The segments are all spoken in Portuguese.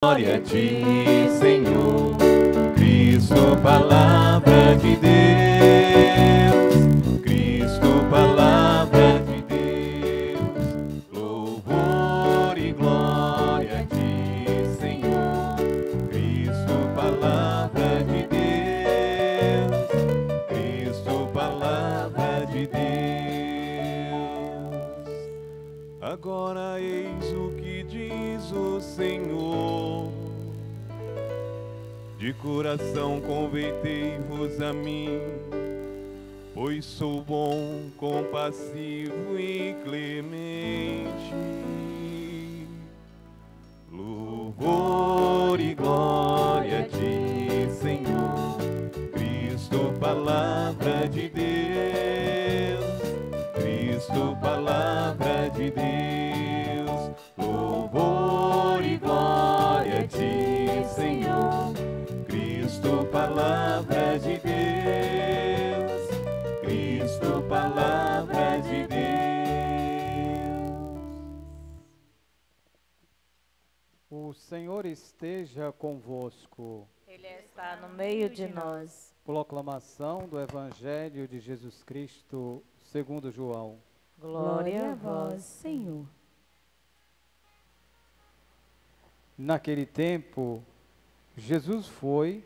Glória a ti, Senhor, Cristo, palavra de Deus, Cristo, palavra de Deus, louvor e glória a ti, Senhor, Cristo, palavra de Deus, Cristo, palavra de Deus. Agora eis o que diz o Senhor: de coração convertei-vos a mim, pois sou bom, compassivo e clemente. Louvor e glória a ti, Senhor, Cristo, palavra de Deus, Cristo, palavra de Deus. Louvor e glória a ti, Senhor, Cristo, palavra de Deus, Cristo, palavra de Deus. O Senhor esteja convosco. Ele está no meio de nós. Proclamação do Evangelho de Jesus Cristo, segundo João. Glória a vós, Senhor. Naquele tempo, Jesus foi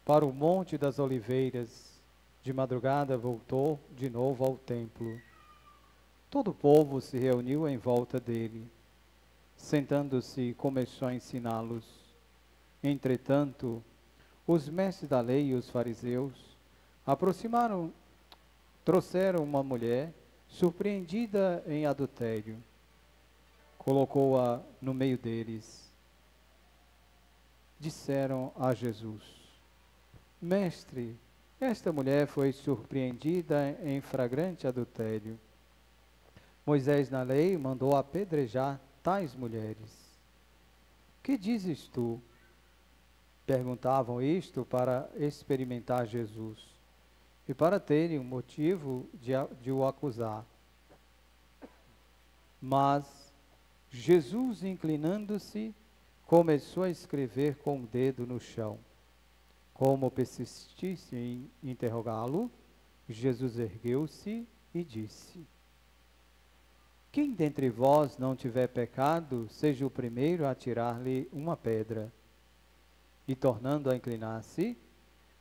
para o Monte das Oliveiras. De madrugada voltou de novo ao templo. Todo o povo se reuniu em volta dele. Sentando-se, começou a ensiná-los. Entretanto, os mestres da lei e os fariseus trouxeram uma mulher surpreendida em adultério. Colocou-a no meio deles. Disseram a Jesus: Mestre, esta mulher foi surpreendida em flagrante adultério. Moisés na lei mandou apedrejar tais mulheres. Que dizes tu? Perguntavam isto para experimentar Jesus e para terem um motivo de o acusar. Mas Jesus, inclinando-se, começou a escrever com o dedo no chão. Como persistisse em interrogá-lo, Jesus ergueu-se e disse: Quem dentre vós não tiver pecado, seja o primeiro a atirar-lhe uma pedra. E tornando a inclinar-se,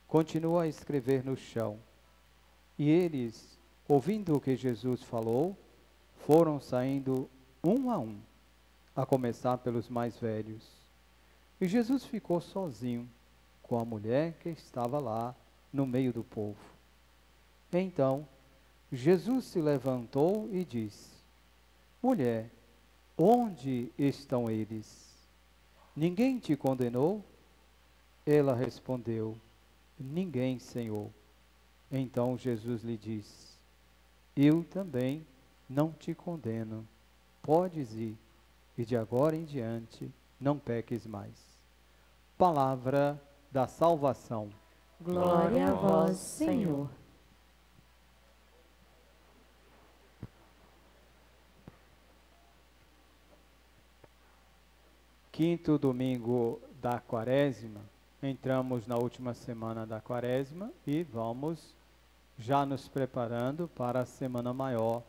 continuou a escrever no chão. E eles, ouvindo o que Jesus falou, foram saindo um, a começar pelos mais velhos. E Jesus ficou sozinho com a mulher que estava lá no meio do povo. Então, Jesus se levantou e disse: Mulher, onde estão eles? Ninguém te condenou? Ela respondeu: Ninguém, Senhor. Então Jesus lhe disse: Eu também não te condeno. Podes ir, e de agora em diante não peques mais. Palavra da salvação. Glória a vós, Senhor. Quinto domingo da Quaresma. Entramos na última semana da Quaresma e vamos já nos preparando para a Semana Maior,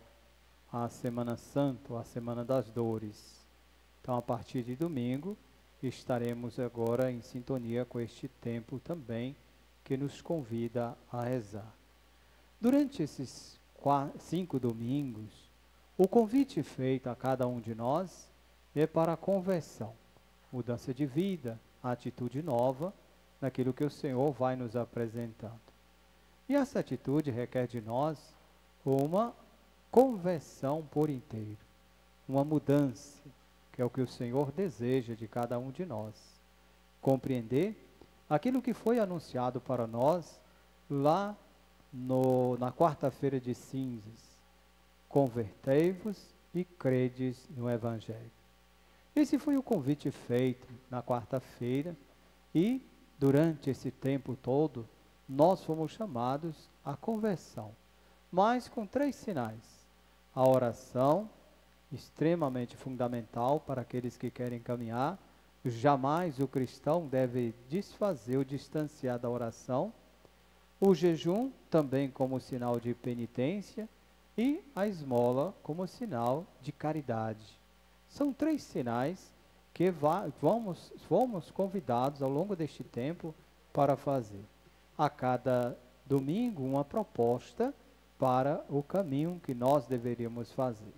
a Semana Santa, a Semana das Dores. Então, a partir de domingo, estaremos agora em sintonia com este tempo também, que nos convida a rezar. Durante esses 5 domingos, o convite feito a cada um de nós é para a conversão, mudança de vida, a atitude nova naquilo que o Senhor vai nos apresentando. E essa atitude requer de nós uma conversão por inteiro, uma mudança, que é o que o Senhor deseja de cada um de nós. Compreender aquilo que foi anunciado para nós lá na quarta-feira de cinzas. Convertei-vos e credes no Evangelho. Esse foi o convite feito na quarta-feira e, durante esse tempo todo, nós fomos chamados à conversão, mas com 3 sinais: a oração, extremamente fundamental para aqueles que querem caminhar Jamais o cristão deve desfazer ou distanciar da oração. O jejum também como sinal de penitência e a esmola como sinal de caridade. São 3 sinais que fomos convidados ao longo deste tempo para fazer. A cada domingo, uma proposta para o caminho que nós deveríamos fazer.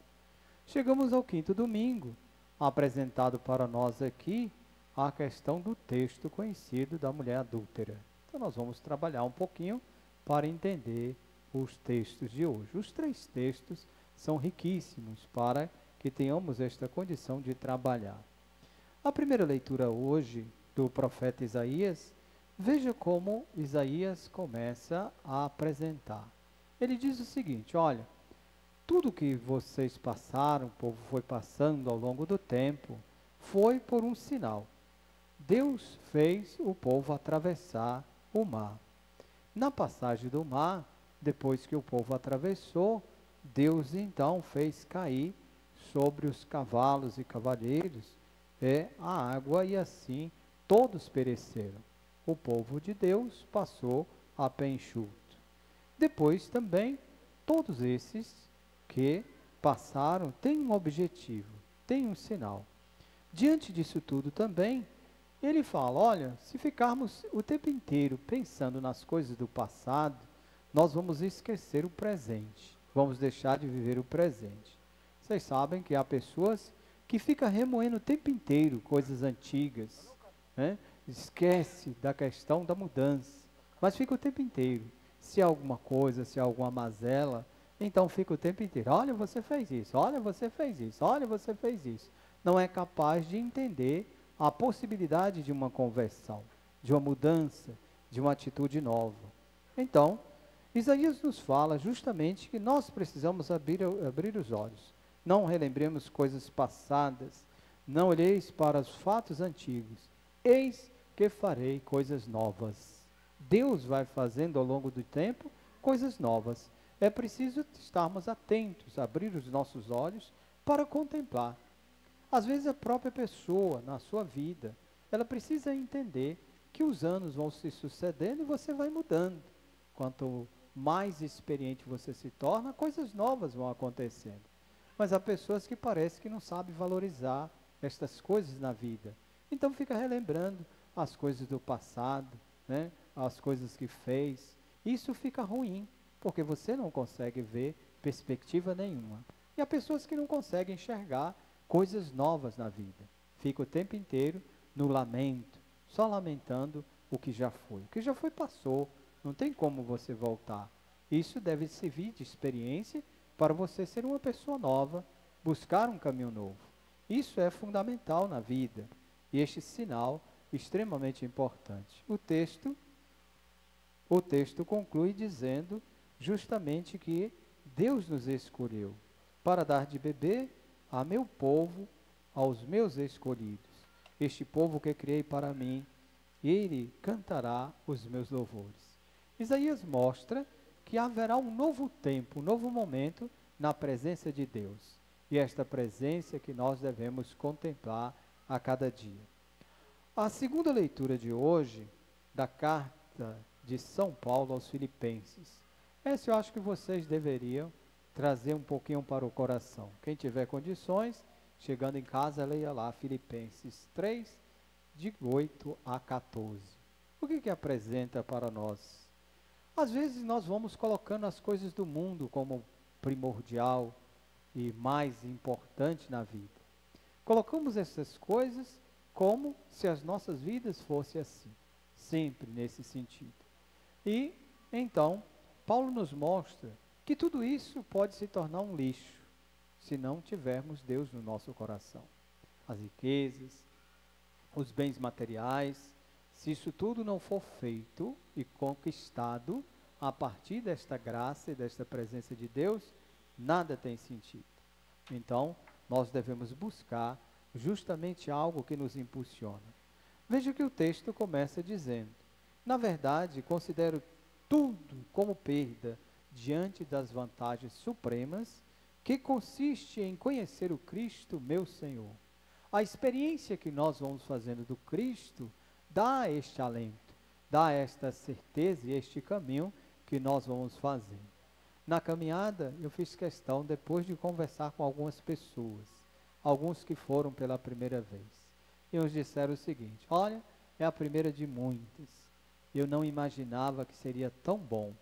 Chegamos ao 5º domingo, apresentado para nós aqui a questão do texto conhecido da mulher adúltera. Então nós vamos trabalhar um pouquinho para entender os textos de hoje. Os 3 textos são riquíssimos para que tenhamos esta condição de trabalhar. A primeira leitura hoje do profeta Isaías, veja como Isaías começa a apresentar. Ele diz o seguinte: olha, tudo que vocês passaram, o povo foi passando ao longo do tempo, foi por um sinal. Deus fez o povo atravessar o mar. Na passagem do mar, depois que o povo atravessou, Deus então fez cair sobre os cavalos e cavaleiros a água, e assim todos pereceram. O povo de Deus passou a pé enxuto. Depois também, todos esses que passaram têm um objetivo, têm um sinal. Diante disso tudo também, ele fala: olha, se ficarmos o tempo inteiro pensando nas coisas do passado, nós vamos esquecer o presente, vamos deixar de viver o presente. Vocês sabem que há pessoas que ficam remoendo o tempo inteiro coisas antigas, né? Esquece da questão da mudança, mas fica o tempo inteiro. Se há alguma coisa, se há alguma mazela, então fica o tempo inteiro: olha, você fez isso, olha, você fez isso, olha, você fez isso. Não é capaz de entender a possibilidade de uma conversão, de uma mudança, de uma atitude nova. Então, Isaías nos fala justamente que nós precisamos abrir os olhos. Não relembremos coisas passadas, não olheis para os fatos antigos. Eis que farei coisas novas. Deus vai fazendo ao longo do tempo coisas novas. É preciso estarmos atentos, abrir os nossos olhos para contemplar. Às vezes a própria pessoa, na sua vida, ela precisa entender que os anos vão se sucedendo e você vai mudando. Quanto mais experiente você se torna, coisas novas vão acontecendo. Mas há pessoas que parecem que não sabem valorizar estas coisas na vida. Então fica relembrando as coisas do passado, né? As coisas que fez. Isso fica ruim, porque você não consegue ver perspectiva nenhuma. E há pessoas que não conseguem enxergar coisas novas na vida. Fica o tempo inteiro no lamento, só lamentando o que já foi. O que já foi passou, não tem como você voltar. Isso deve servir de experiência para você ser uma pessoa nova, buscar um caminho novo. Isso é fundamental na vida, e este sinal extremamente importante. O texto conclui dizendo justamente que Deus nos escolheu para dar de beber a meu povo, aos meus escolhidos. Este povo que criei para mim, ele cantará os meus louvores. Isaías mostra que haverá um novo tempo, um novo momento na presença de Deus. E esta presença que nós devemos contemplar a cada dia. A segunda leitura de hoje, da carta de São Paulo aos Filipenses. Essa eu acho que vocês deveriam trazer um pouquinho para o coração. Quem tiver condições, chegando em casa, leia lá Filipenses 3, de 8 a 14. O que apresenta para nós? Às vezes nós vamos colocando as coisas do mundo como primordial e mais importante na vida. Colocamos essas coisas como se as nossas vidas fossem assim, sempre nesse sentido. E então, Paulo nos mostra que tudo isso pode se tornar um lixo, se não tivermos Deus no nosso coração. As riquezas, os bens materiais, se isso tudo não for feito e conquistado a partir desta graça e desta presença de Deus, nada tem sentido. Então, nós devemos buscar justamente algo que nos impulsiona. Veja que o texto começa dizendo: na verdade, considero tudo como perda diante das vantagens supremas que consiste em conhecer o Cristo, meu Senhor, a experiência que nós vamos fazendo do Cristo dá este alento, dá esta certeza e este caminho que nós vamos fazer. Na caminhada, eu fiz questão, depois de conversar com algumas pessoas, alguns que foram pela primeira vez, e uns disseram o seguinte: olha, é a primeira de muitas, eu não imaginava que seria tão bom.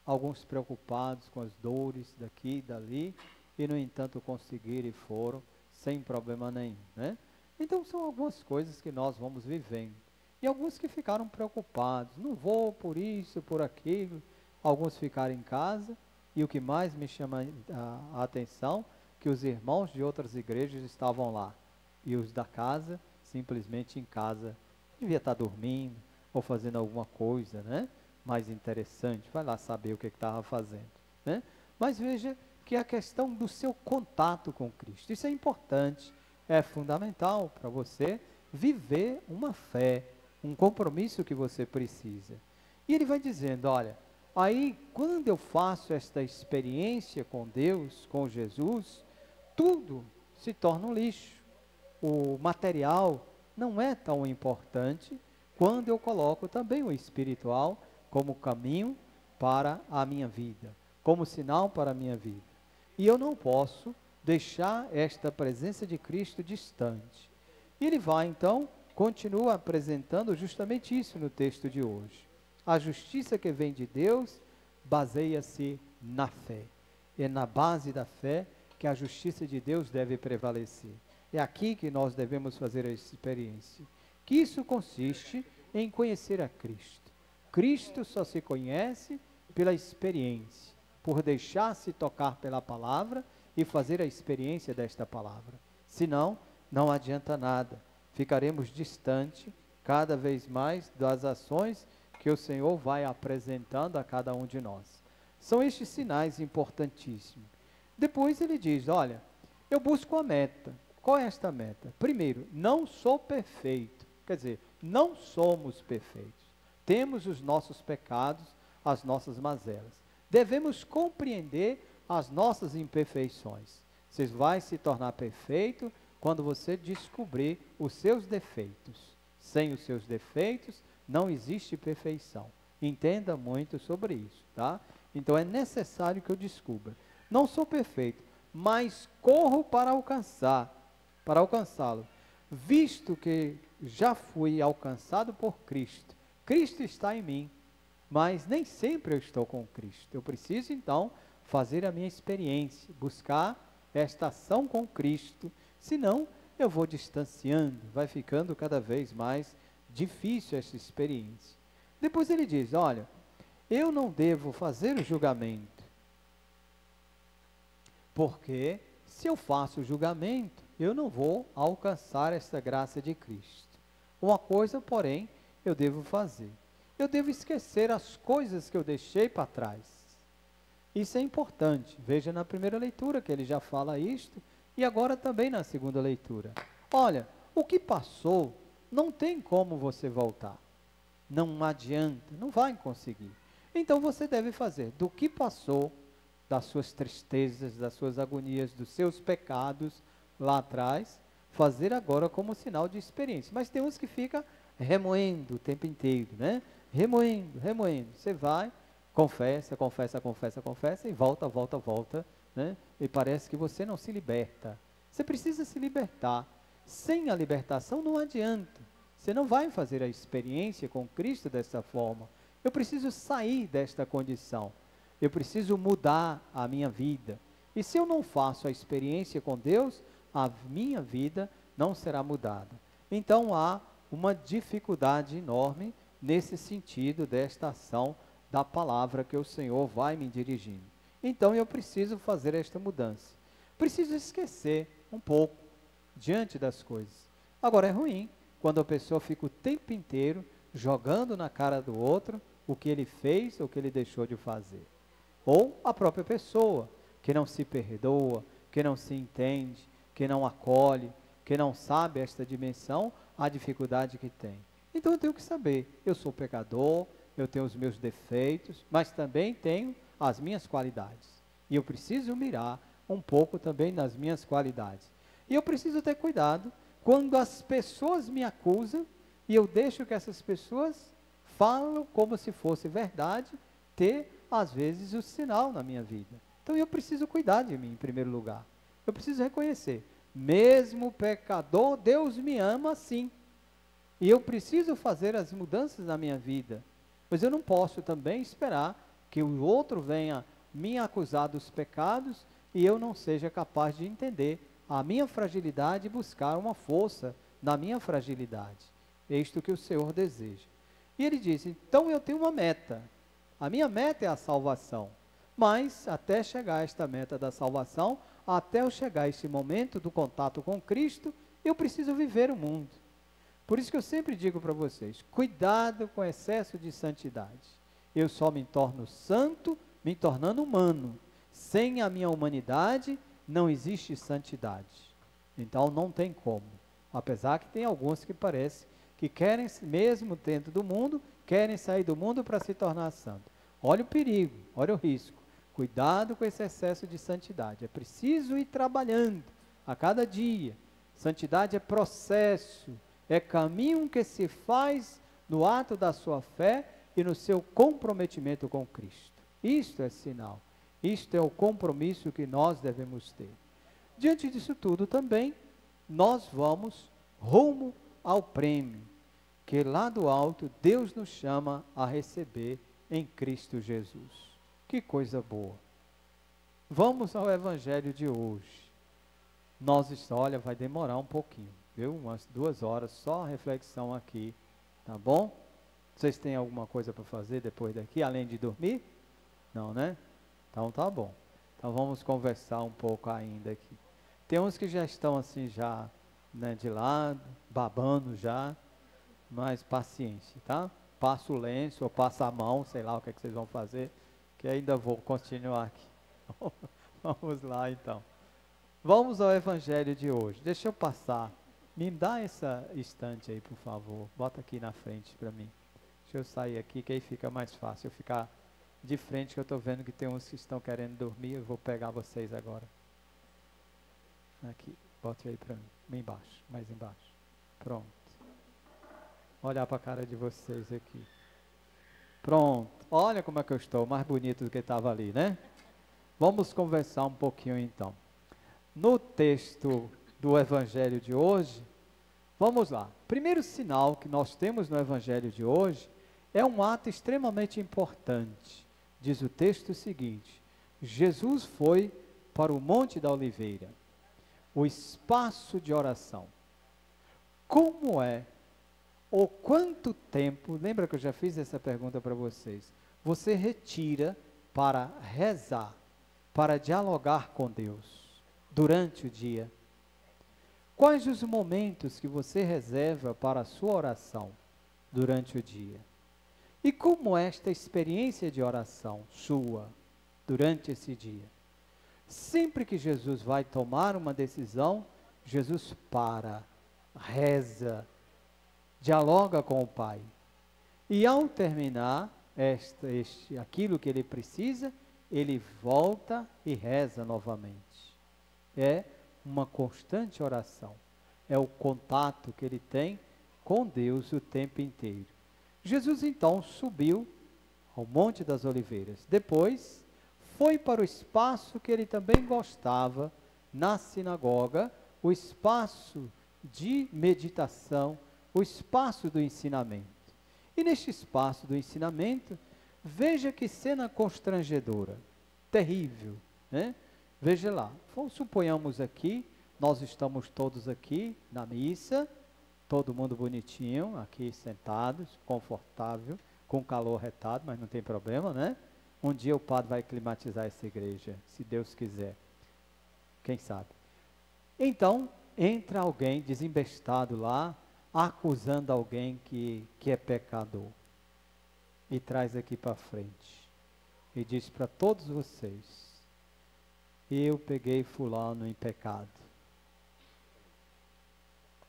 Alguns preocupados com as dores daqui e dali, e no entanto conseguiram e foram, sem problema nenhum, né? Então são algumas coisas que nós vamos vivendo. E alguns que ficaram preocupados, não vou por isso, por aquilo. Alguns ficaram em casa, e o que mais me chama a atenção, que os irmãos de outras igrejas estavam lá, e os da casa, simplesmente em casa, devia estar dormindo, ou fazendo alguma coisa, né? Mais interessante, vai lá saber o que estava fazendo, né? Mas veja que a questão do seu contato com Cristo, isso é importante, é fundamental para você viver uma fé, um compromisso que você precisa. E ele vai dizendo, olha, aí quando eu faço esta experiência com Deus, com Jesus, tudo se torna um lixo. O material não é tão importante quando eu coloco também o espiritual como caminho para a minha vida, como sinal para a minha vida. E eu não posso deixar esta presença de Cristo distante. E ele vai então, continua apresentando justamente isso no texto de hoje. A justiça que vem de Deus baseia-se na fé. É na base da fé que a justiça de Deus deve prevalecer. É aqui que nós devemos fazer a experiência. Que isso consiste em conhecer a Cristo. Cristo só se conhece pela experiência, por deixar-se tocar pela palavra e fazer a experiência desta palavra. Senão, não adianta nada. Ficaremos distante cada vez mais das ações que o Senhor vai apresentando a cada um de nós. São estes sinais importantíssimos. Depois ele diz, olha, eu busco a meta. Qual é esta meta? Primeiro, não sou perfeito. Quer dizer, não somos perfeitos. Temos os nossos pecados, as nossas mazelas. Devemos compreender as nossas imperfeições. Você vai se tornar perfeito quando você descobrir os seus defeitos. Sem os seus defeitos, não existe perfeição. Entenda muito sobre isso, tá? Então é necessário que eu descubra. Não sou perfeito, mas corro para alcançá-lo, visto que já fui alcançado por Cristo. Cristo está em mim, mas nem sempre eu estou com Cristo. Eu preciso então fazer a minha experiência, buscar esta ação com Cristo, senão eu vou distanciando, vai ficando cada vez mais difícil essa experiência. Depois ele diz, olha, eu não devo fazer o julgamento, porque se eu faço o julgamento, eu não vou alcançar esta graça de Cristo. Uma coisa, porém, eu devo fazer. Eu devo esquecer as coisas que eu deixei para trás. Isso é importante. Veja na primeira leitura que ele já fala isto, e agora também na segunda leitura. Olha, o que passou, não tem como você voltar. Não adianta, não vai conseguir. Então você deve fazer do que passou, das suas tristezas, das suas agonias, dos seus pecados lá atrás, fazer agora como sinal de experiência. Mas tem uns que ficam remoendo o tempo inteiro, né? Remoendo. Você vai, confessa e volta, né? E parece que você não se liberta. Você precisa se libertar. Sem a libertação não adianta. Você não vai fazer a experiência com Cristo dessa forma. Eu preciso sair desta condição. Eu preciso mudar a minha vida. E se eu não faço a experiência com Deus, a minha vida não será mudada. Então há uma dificuldade enorme nesse sentido desta ação da palavra que o Senhor vai me dirigindo. Então eu preciso fazer esta mudança. Preciso esquecer um pouco diante das coisas. Agora é ruim quando a pessoa fica o tempo inteiro jogando na cara do outro o que ele fez ou o que ele deixou de fazer. Ou a própria pessoa que não se perdoa, que não se entende, que não acolhe, que não sabe esta dimensão, a dificuldade que tem. Então eu tenho que saber, eu sou pecador, eu tenho os meus defeitos, mas também tenho as minhas qualidades. E eu preciso mirar um pouco também nas minhas qualidades. E eu preciso ter cuidado quando as pessoas me acusam e eu deixo que essas pessoas falam como se fosse verdade, ter, às vezes, o sinal na minha vida. Então eu preciso cuidar de mim, em primeiro lugar. Eu preciso reconhecer, mesmo pecador, Deus me ama sim. E eu preciso fazer as mudanças na minha vida. Mas eu não posso também esperar que o outro venha me acusar dos pecados e eu não seja capaz de entender a minha fragilidade e buscar uma força na minha fragilidade. É isto que o Senhor deseja. E ele diz, então eu tenho uma meta. A minha meta é a salvação. Mas até chegar a esta meta da salvação, até eu chegar a este momento do contato com Cristo, eu preciso viver o mundo. Por isso que eu sempre digo para vocês, cuidado com o excesso de santidade. Eu só me torno santo, me tornando humano. Sem a minha humanidade, não existe santidade. Então não tem como. Apesar que tem alguns que parecem que querem, mesmo dentro do mundo, querem sair do mundo para se tornar santo. Olha o perigo, olha o risco. Cuidado com esse excesso de santidade. É preciso ir trabalhando a cada dia. Santidade é processo, é caminho que se faz no ato da sua fé e no seu comprometimento com Cristo. Isto é sinal. Isto é o compromisso que nós devemos ter. Diante disso tudo também, nós vamos rumo ao prêmio, que lá do alto Deus nos chama a receber em Cristo Jesus. Que coisa boa. Vamos ao evangelho de hoje. Olha, vai demorar um pouquinho, viu? Umas 2 horas só a reflexão aqui, tá bom? Vocês têm alguma coisa para fazer depois daqui, além de dormir? Não, né? Então tá bom. Então vamos conversar um pouco ainda aqui. Tem uns que já estão assim já, né, de lado, babando já, mas paciência, tá? Passa o lenço ou passa a mão, sei lá o que é que vocês vão fazer, que ainda vou continuar aqui. Vamos lá então. Vamos ao evangelho de hoje. Deixa eu passar. Me dá essa estante aí, por favor. Bota aqui na frente para mim. Deixa eu sair aqui, que aí fica mais fácil eu ficar de frente, que eu estou vendo que tem uns que estão querendo dormir. Eu vou pegar vocês agora. Aqui, bote aí para mim. Embaixo, mais embaixo. Pronto. Olhar para a cara de vocês aqui. Pronto. Olha como é que eu estou, mais bonito do que estava ali, né? Vamos conversar um pouquinho então. No texto do evangelho de hoje, vamos lá. Primeiro sinal que nós temos no evangelho de hoje é um ato extremamente importante. Diz o texto seguinte: Jesus foi para o Monte da Oliveira, o espaço de oração. Como é, ou quanto tempo, lembra que eu já fiz essa pergunta para vocês, você retira para rezar, para dialogar com Deus durante o dia? Quais os momentos que você reserva para a sua oração durante o dia? E como é esta experiência de oração sua durante esse dia? Sempre que Jesus vai tomar uma decisão, Jesus para, reza, dialoga com o Pai. E ao terminar aquilo que ele precisa, ele volta e reza novamente. É uma constante oração. É o contato que ele tem com Deus o tempo inteiro. Jesus então subiu ao Monte das Oliveiras. Depois foi para o espaço que ele também gostava, na sinagoga, o espaço de meditação, o espaço do ensinamento. E neste espaço do ensinamento, veja que cena constrangedora, terrível, né? Veja lá, suponhamos aqui, nós estamos todos aqui na missa, todo mundo bonitinho, aqui sentados, confortável, com calor retado, mas não tem problema, né? Um dia o padre vai climatizar essa igreja, se Deus quiser, quem sabe. Então, entra alguém desembestado lá, acusando alguém que é pecador, e traz aqui para frente, e diz para todos vocês: eu peguei fulano em pecado.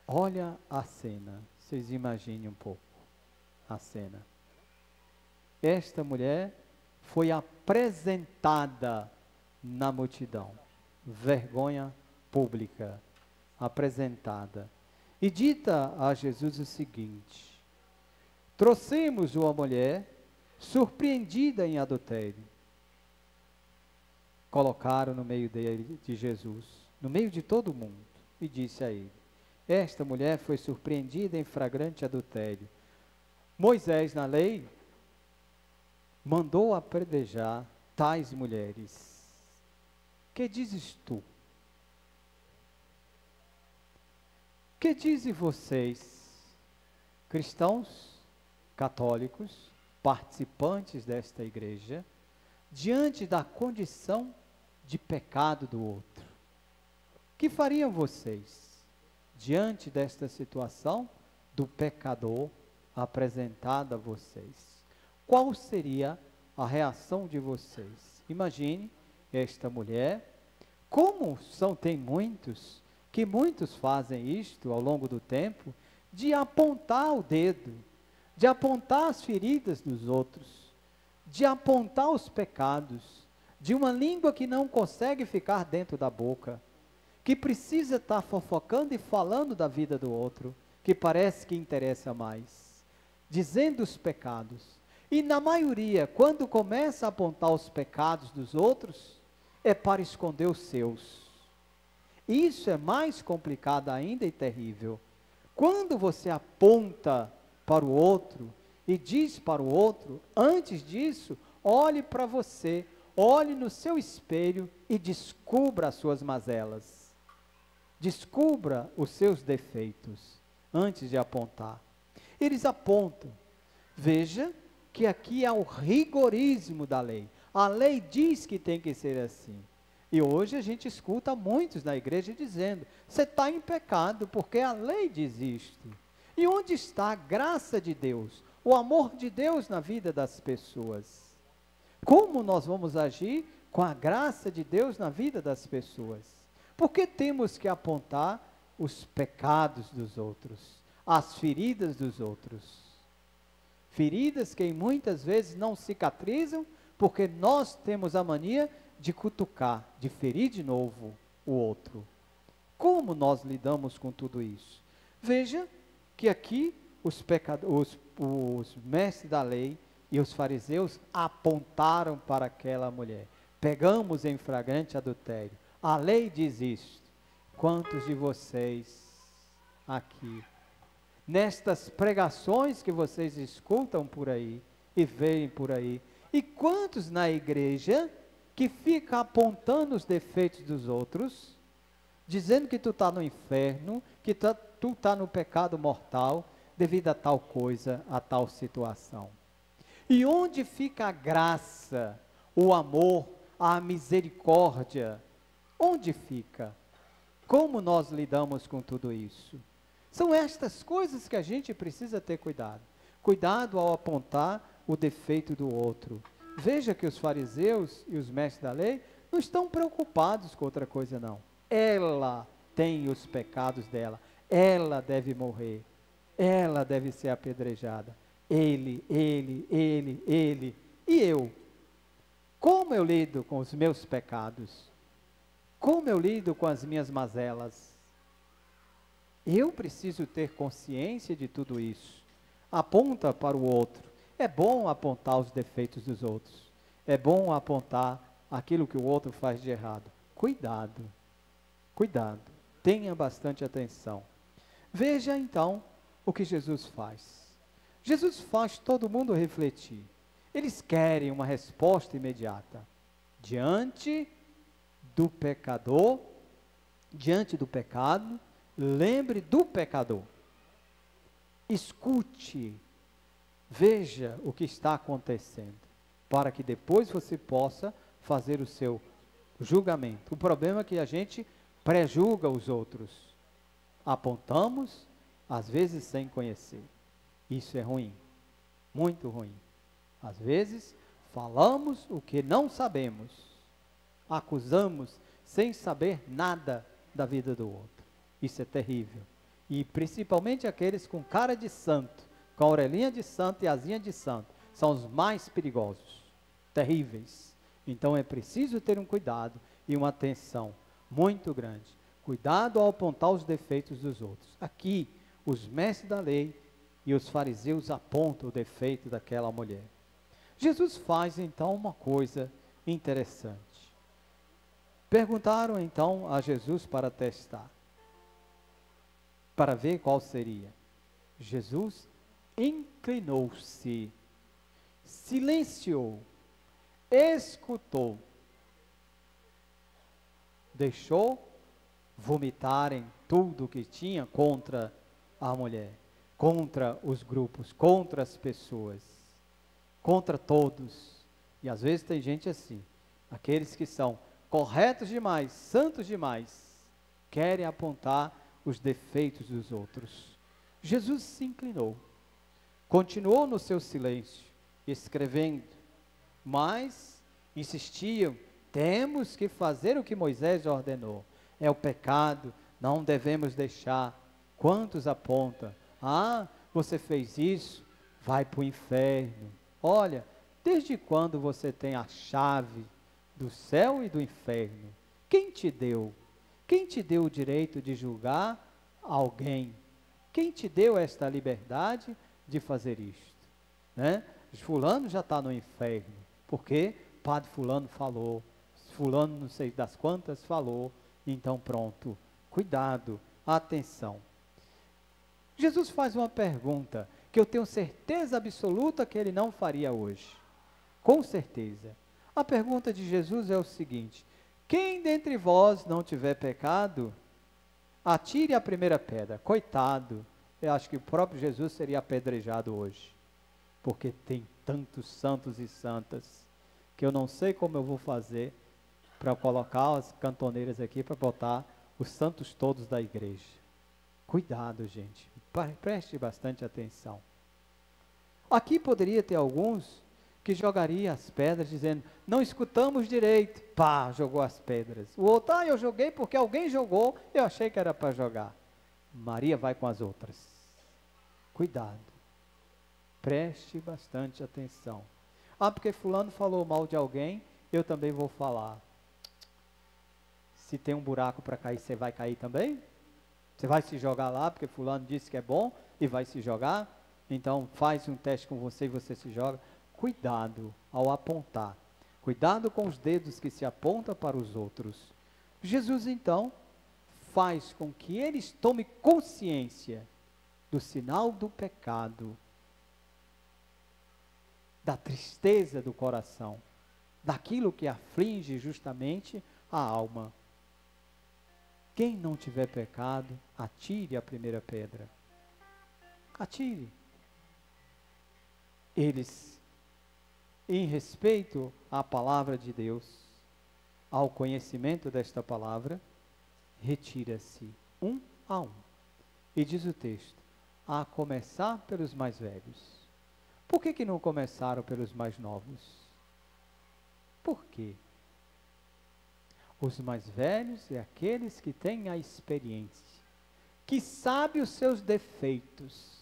Olha a cena, vocês imaginem um pouco a cena. Esta mulher foi apresentada na multidão, vergonha pública, apresentada. e dita a Jesus o seguinte: trouxemos uma mulher surpreendida em adultério. Colocaram no meio de Jesus, no meio de todo mundo, e disse a ele: esta mulher foi surpreendida em flagrante adultério. Moisés, na lei, mandou apedrejar tais mulheres. Que dizes tu? Que dizem vocês, cristãos, católicos, participantes desta igreja, diante da condição de pecado do outro? Que fariam vocês diante desta situação do pecador apresentado a vocês? Qual seria a reação de vocês? Imagine esta mulher, como tem muitos, que muitos fazem isto ao longo do tempo, de apontar o dedo, de apontar as feridas dos outros, de apontar os pecados, de uma língua que não consegue ficar dentro da boca, que precisa estar fofocando e falando da vida do outro, que parece que interessa mais, dizendo os pecados. E na maioria, quando começa a apontar os pecados dos outros, é para esconder os seus. Isso é mais complicado ainda e terrível. Quando você aponta para o outro e diz para o outro, antes disso, olhe para você, olhe no seu espelho e descubra as suas mazelas. Descubra os seus defeitos antes de apontar. Eles apontam. Veja que aqui é o rigorismo da lei. A lei diz que tem que ser assim. E hoje a gente escuta muitos na igreja dizendo: você está em pecado porque a lei diz isto. E onde está a graça de Deus, o amor de Deus na vida das pessoas? Como nós vamos agir com a graça de Deus na vida das pessoas? Porque temos que apontar os pecados dos outros, as feridas dos outros. Feridas que muitas vezes não cicatrizam, porque nós temos a mania de cutucar, de ferir de novo o outro. Como nós lidamos com tudo isso? Veja que aqui os mestres da lei e os fariseus apontaram para aquela mulher. Pegamos em flagrante adultério. A lei diz isto. Quantos de vocês aqui, nestas pregações que vocês escutam por aí e veem por aí, e quantos na igreja que fica apontando os defeitos dos outros, dizendo que tu está no inferno, que tu está no pecado mortal, devido a tal coisa, a tal situação. E onde fica a graça, o amor, a misericórdia? Onde fica? Como nós lidamos com tudo isso? São estas coisas que a gente precisa ter cuidado. Cuidado ao apontar o defeito do outro. Veja que os fariseus e os mestres da lei não estão preocupados com outra coisa, não. Ela tem os pecados dela. Ela deve morrer. Ela deve ser apedrejada. Ele. E eu? Como eu lido com os meus pecados? Como eu lido com as minhas mazelas? Eu preciso ter consciência de tudo isso. Aponta para o outro. É bom apontar os defeitos dos outros. É bom apontar aquilo que o outro faz de errado. Cuidado. Cuidado. Tenha bastante atenção. Veja então o que Jesus faz. Jesus faz todo mundo refletir. Eles querem uma resposta imediata. Diante do pecador, diante do pecado, lembre do pecador. Escute, veja o que está acontecendo, para que depois você possa fazer o seu julgamento. O problema é que a gente pré-julga os outros. Apontamos, às vezes sem conhecer. Isso é ruim, muito ruim. Às vezes, falamos o que não sabemos. Acusamos sem saber nada da vida do outro. Isso é terrível. E principalmente aqueles com cara de santo, com a orelhinha de santo e asinha de santo, são os mais perigosos, terríveis. Então é preciso ter um cuidado e uma atenção muito grande. Cuidado ao apontar os defeitos dos outros. Aqui, os mestres da lei e os fariseus apontam o defeito daquela mulher. Jesus faz então uma coisa interessante. Perguntaram então a Jesus para testar, para ver qual seria. Jesus inclinou-se, silenciou, escutou, deixou vomitarem tudo o que tinha contra a mulher, contra os grupos, contra as pessoas, contra todos. E às vezes tem gente assim, aqueles que são corretos demais, santos demais, querem apontar os defeitos dos outros. Jesus se inclinou, continuou no seu silêncio, escrevendo, mas insistiam, temos que fazer o que Moisés ordenou. É o pecado, não devemos deixar. Quantos apontam? Ah, você fez isso, vai para o inferno. Olha, desde quando você tem a chave do céu e do inferno? Quem te deu? Quem te deu o direito de julgar alguém? Quem te deu esta liberdade de fazer isto? Né? Fulano já está no inferno, porque padre fulano falou, fulano não sei das quantas falou, então pronto, cuidado, atenção. Jesus faz uma pergunta que eu tenho certeza absoluta que ele não faria hoje, com certeza. A pergunta de Jesus é o seguinte: quem dentre vós não tiver pecado, atire a primeira pedra. Coitado, eu acho que o próprio Jesus seria apedrejado hoje, porque tem tantos santos e santas, que eu não sei como eu vou fazer para colocar as cantoneiras aqui, para botar os santos todos da igreja. Cuidado, gente, preste bastante atenção. Aqui poderia ter alguns que jogaria as pedras, dizendo, não escutamos direito, pá, jogou as pedras. O outro, eu joguei porque alguém jogou, eu achei que era para jogar. Maria vai com as outras. Cuidado, preste bastante atenção. Porque fulano falou mal de alguém, eu também vou falar. Se tem um buraco para cair, você vai cair também? Você vai se jogar lá, porque fulano disse que é bom, e vai se jogar? Então faz um teste com você e você se joga. Cuidado ao apontar. Cuidado com os dedos que se apontam para os outros. Jesus, então, faz com que eles tomem consciência do sinal do pecado, da tristeza do coração, daquilo que aflige justamente a alma. Quem não tiver pecado, atire a primeira pedra. Atire. Eles, em respeito à palavra de Deus, ao conhecimento desta palavra, retira-se um a um. E diz o texto, a começar pelos mais velhos. Por que não começaram pelos mais novos? Por quê? Os mais velhos é aqueles que têm a experiência, que sabe os seus defeitos,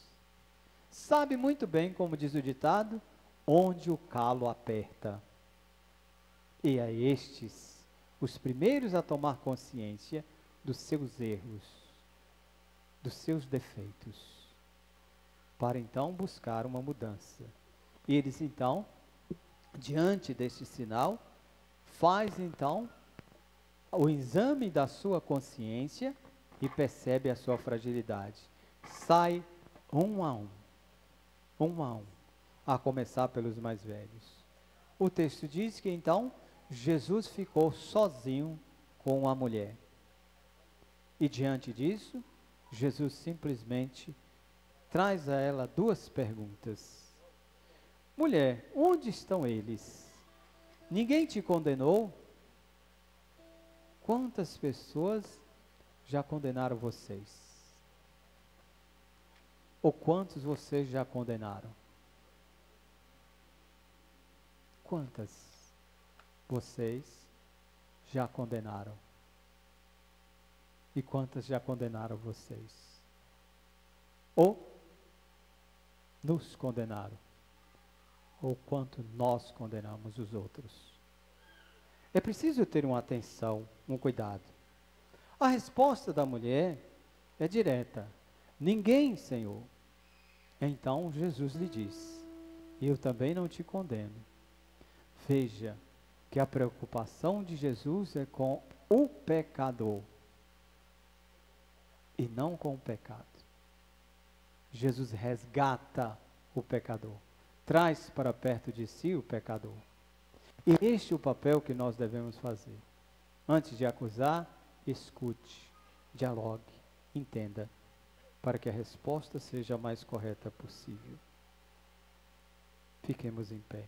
sabe muito bem, como diz o ditado, onde o calo aperta. E a estes, os primeiros a tomar consciência dos seus erros, dos seus defeitos, para então buscar uma mudança. E eles então, diante deste sinal, faz então o exame da sua consciência e percebe a sua fragilidade. Sai um a um, a começar pelos mais velhos. O texto diz que então Jesus ficou sozinho com a mulher. E diante disso, Jesus simplesmente traz a ela duas perguntas. Mulher, onde estão eles? Ninguém te condenou? Quantas pessoas já condenaram vocês? Ou quantos vocês já condenaram? Quantas vocês já condenaram? E quantas já condenaram vocês? Ou nos condenaram? Ou quanto nós condenamos os outros? É preciso ter uma atenção, um cuidado. A resposta da mulher é direta: ninguém, Senhor. Então Jesus lhe diz: eu também não te condeno. Veja que a preocupação de Jesus é com o pecador e não com o pecado. Jesus resgata o pecador, traz para perto de si o pecador. E este é o papel que nós devemos fazer. Antes de acusar, escute, dialogue, entenda, para que a resposta seja a mais correta possível. Fiquemos em pé.